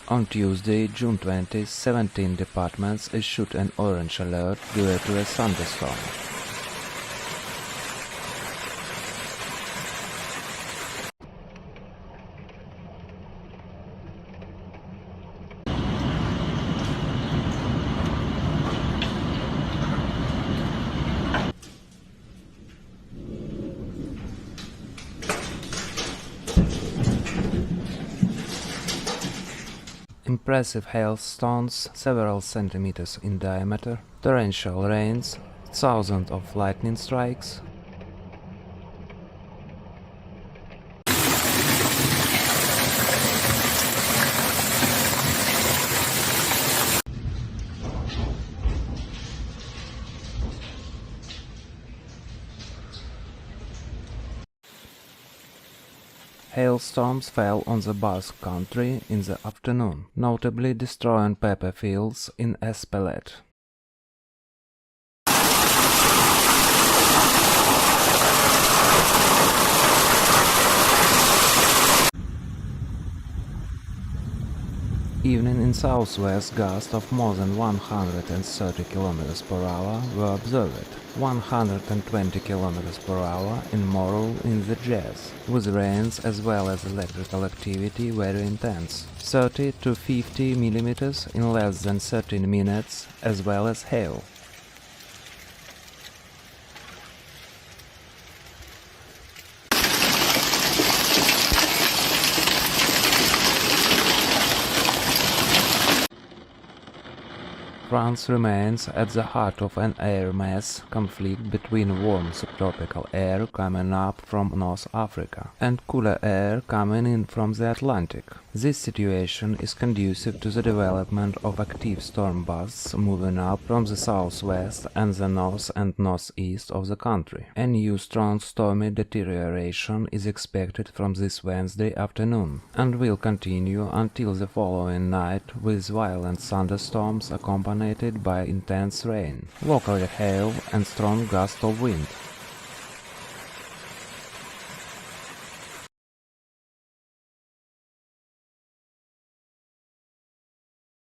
On Tuesday, June 20, 17 departments issued an orange alert due to a thunderstorm. Impressive hailstones, several centimeters in diameter, torrential rains, thousands of lightning strikes. Hailstorms fell on the Basque Country in the afternoon, notably destroying pepper fields in Espelette. Even in southwest gusts of more than 130 km per hour were observed, 120 km per hour in Morul in the Jazz, with rains as well as electrical activity very intense, 30 to 50 mm in less than 13 minutes, as well as hail. France remains at the heart of an air mass conflict between warm subtropical air coming up from North Africa and cooler air coming in from the Atlantic. This situation is conducive to the development of active storm bursts moving up from the southwest and the north and northeast of the country. A new strong stormy deterioration is expected from this Wednesday afternoon and will continue until the following night with violent thunderstorms accompanied by intense rain, locally hail and strong gusts of wind.